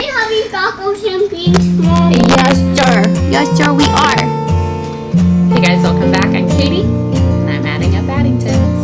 having tacos and beans, Mom? Yes, sir. Yes, sir, we are. Hey guys, welcome back. I'm Katie, and I'm adding up Addingtons.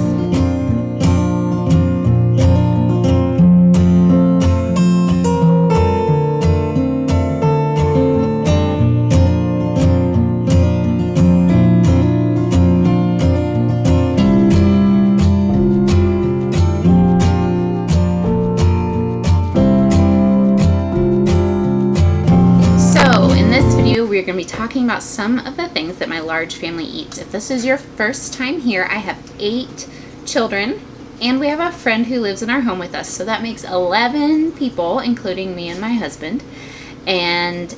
We're going to be talking about some of the things that my large family eats. If this is your first time here, I have 8 children, and we have a friend who lives in our home with us, so that makes 11 people, including me and my husband. And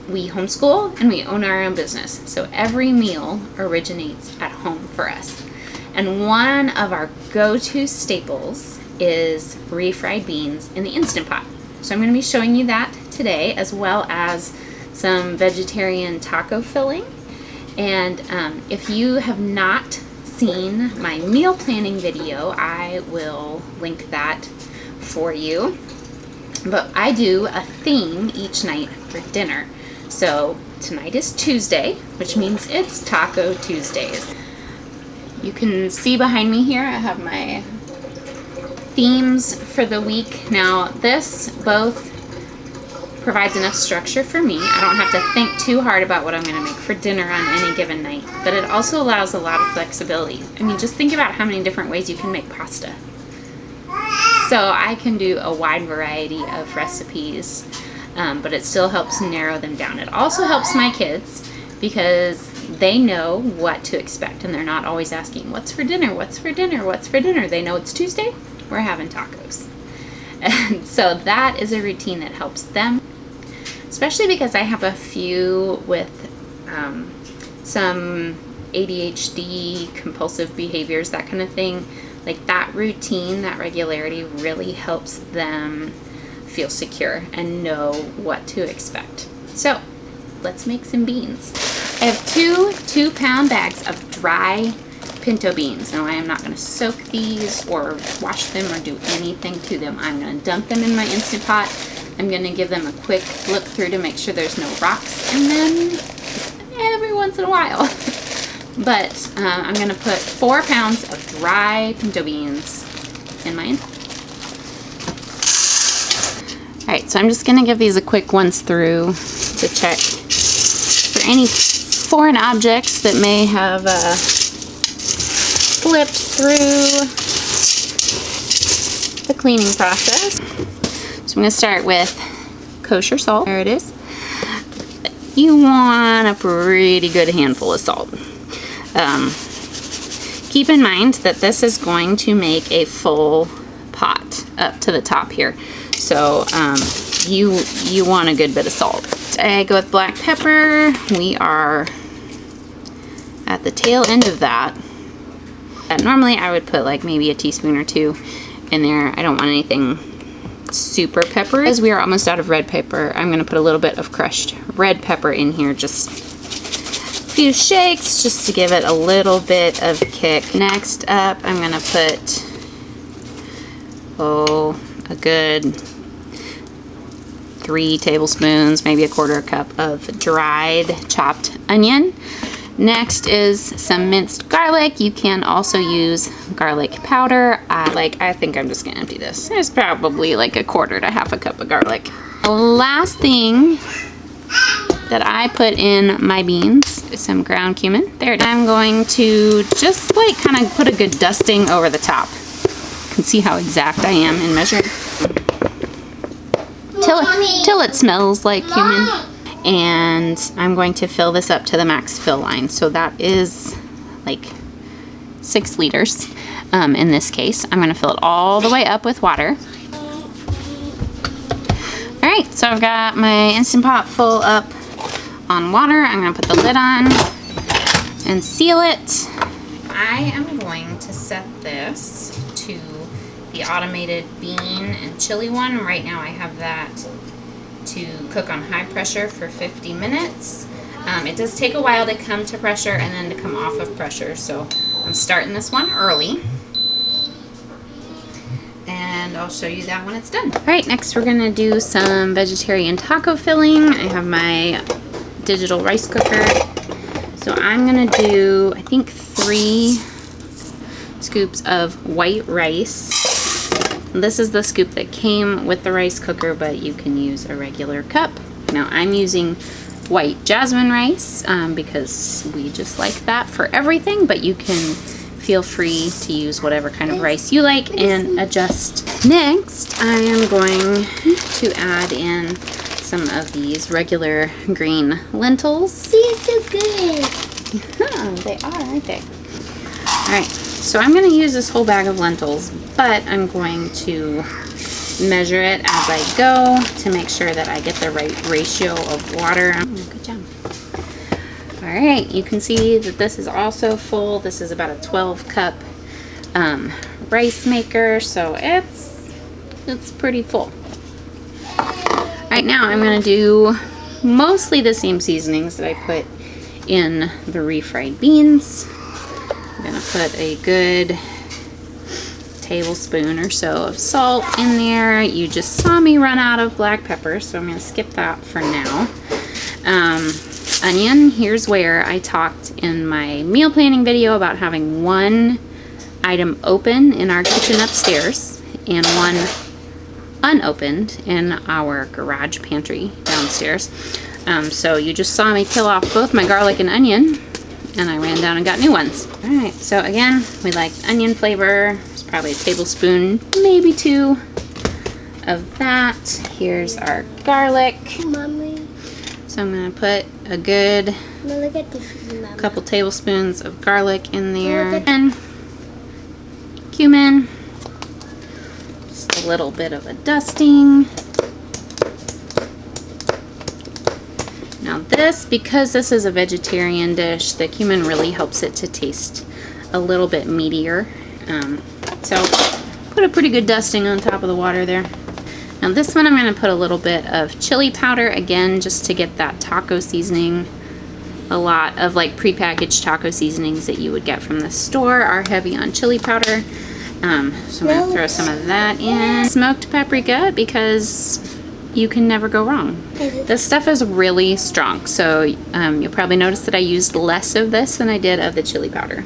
we homeschool and we own our own business, so every meal originates at home for us. And one of our go-to staples is refried beans in the Instant Pot. So I'm going to be showing you that today, as well as some vegetarian taco filling. And if you have not seen my meal planning video, I will link that for you. But I do a theme each night for dinner. So tonight is Tuesday, which means it's Taco Tuesdays. You can see behind me here, I have my themes for the week. Now this both provides enough structure for me. I don't have to think too hard about what I'm going to make for dinner on any given night, but it also allows a lot of flexibility. I mean, just think about how many different ways you can make pasta. So I can do a wide variety of recipes, but it still helps narrow them down. It also helps my kids because they know what to expect, and they're not always asking, what's for dinner, what's for dinner, what's for dinner? They know it's Tuesday, we're having tacos. And so that is a routine that helps them, especially because I have a few with some ADHD, compulsive behaviors, that kind of thing. Like that routine, that regularity really helps them feel secure and know what to expect. So let's make some beans. I have 2 2-pound bags of dry pinto beans. Now I am not going to soak these or wash them or do anything to them. I'm going to dump them in my Instant Pot. I'm going to give them a quick look through to make sure there's no rocks in them every once in a while. But I'm going to put 4 pounds of dry pinto beans in my Instant Pot. Alright, so I'm just going to give these a quick once through to check for any foreign objects that may have slipped through the cleaning process. So I'm going to start with kosher salt. There it is. You want a pretty good handful of salt. Keep in mind that this is going to make a full pot up to the top here. So you want a good bit of salt. I go with black pepper. We are at the tail end of that. Normally I would put like maybe a teaspoon or 2 in there. I don't want anything super peppery. As we are almost out of red pepper, I'm going to put a little bit of crushed red pepper in here. Just a few shakes just to give it a little bit of kick. Next up, I'm going to put a good 3 tablespoons, maybe a 1/4 cup of dried chopped onion. Next is some minced garlic. You can also use garlic powder. I think I'm just gonna empty this. There's probably like a 1/4 to 1/2 cup of garlic. The last thing that I put in my beans is some ground cumin. There it is. I'm going to just like kind of put a good dusting over the top. You can see how exact I am in measuring. Till it smells like cumin. And I'm going to fill this up to the max fill line. So that is like 6 liters in this case. I'm going to fill it all the way up with water. Alright, so I've got my Instant Pot full up on water. I'm going to put the lid on and seal it. I am going to set this to the automated bean and chili one. Right now I have that to cook on high pressure for 50 minutes. It does take a while to come to pressure and then to come off of pressure, so I'm starting this one early. And and I'll show you that when it's done. All right, next we're gonna do some vegetarian taco filling. I have my digital rice cooker. So I'm gonna do, I think, 3 scoops of white rice. This is the scoop that came with the rice cooker, but you can use a regular cup. Now I'm using white jasmine rice because we just like that for everything, but you can feel free to use whatever kind of rice you like and adjust. Next, I am going to add in some of these regular green lentils. They're so good. They are, aren't they? All right, so I'm going to use this whole bag of lentils, but I'm going to measure it as I go to make sure that I get the right ratio of water. Good job. All right, you can see that this is also full. This is about a 12 cup rice maker, so it's pretty full. All right, now I'm going to do mostly the same seasonings that I put in the refried beans. I'm going to put a good tablespoon or so of salt in there. You just saw me run out of black pepper, so I'm going to skip that for now. Onion, here's where I talked in my meal planning video about having 1 item open in our kitchen upstairs and 1 unopened in our garage pantry downstairs. So you just saw me peel off both my garlic and onion, and I ran down and got new ones. All right, so again, we like onion flavor. It's probably a tablespoon, maybe 2 of that. Here's our garlic. Mommy. So I'm gonna put a good Look at this, Mama. couple tablespoons of garlic in there, and cumin. Just a little bit of a dusting. Now this, because this is a vegetarian dish, the cumin really helps it to taste a little bit meatier. So put a pretty good dusting on top of the water there. Now this one I'm going to put a little bit of chili powder, again, just to get that taco seasoning. A lot of like prepackaged taco seasonings that you would get from the store are heavy on chili powder. So I'm going to throw some of that in. Smoked paprika, because you can never go wrong. This stuff is really strong, so you'll probably notice that I used less of this than I did of the chili powder,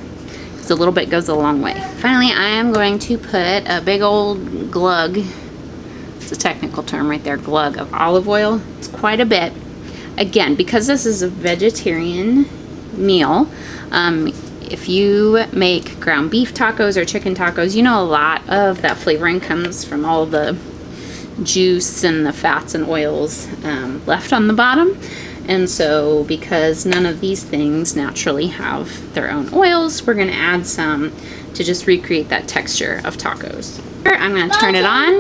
because a little bit goes a long way. Finally, I am going to put a big old glug, it's a technical term right there, glug of olive oil. It's quite a bit. Again, because this is a vegetarian meal, if you make ground beef tacos or chicken tacos, you know a lot of that flavoring comes from all the juice and the fats and oils left on the bottom. And so because none of these things naturally have their own oils, we're going to add some to just recreate that texture of tacos. I'm going to turn it on,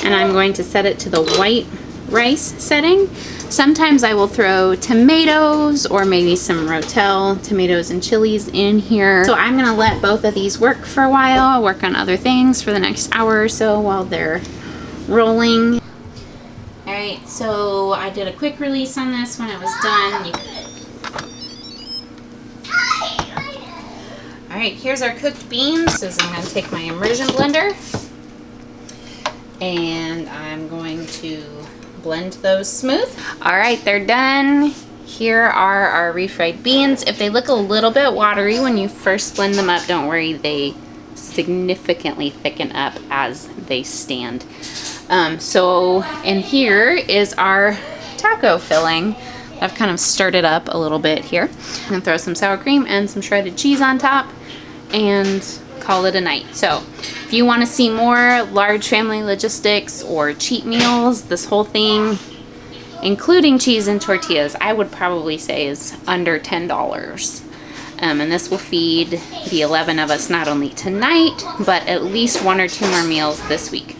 and I'm going to set it to the white rice setting. Sometimes I will throw tomatoes or maybe some rotel, tomatoes and chilies in here. So I'm going to let both of these work for a while. I'll work on other things for the next hour or so while they're rolling. Alright, so I did a quick release on this when it was done. Alright, here's our cooked beans. So I'm going to take my immersion blender and I'm going to blend those smooth. Alright, they're done. Here are our refried beans. If they look a little bit watery when you first blend them up, don't worry, they significantly thicken up as they stand. And here is our taco filling. I've kind of stirred it up a little bit here. I'm gonna throw some sour cream and some shredded cheese on top and call it a night. So if you want to see more large family logistics or cheat meals, this whole thing, including cheese and tortillas, I would probably say is under $10. And this will feed the 11 of us not only tonight, but at least 1 or 2 more meals this week.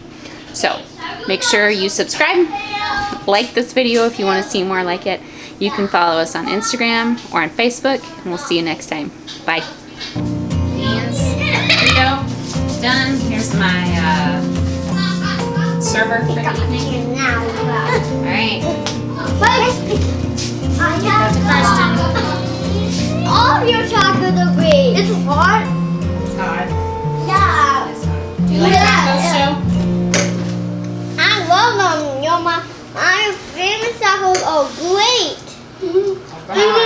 So make sure you subscribe, like this video if you want to see more like it. You can follow us on Instagram or on Facebook, and we'll see you next time. Bye. Beans, here we go. Done. Here's my server for the evening. All right. Go to Carsten. All your tacos are great. It's hot. It's hot. Yeah. It's hot. Do you like tacos, Joe? famous tacos are great. Alright.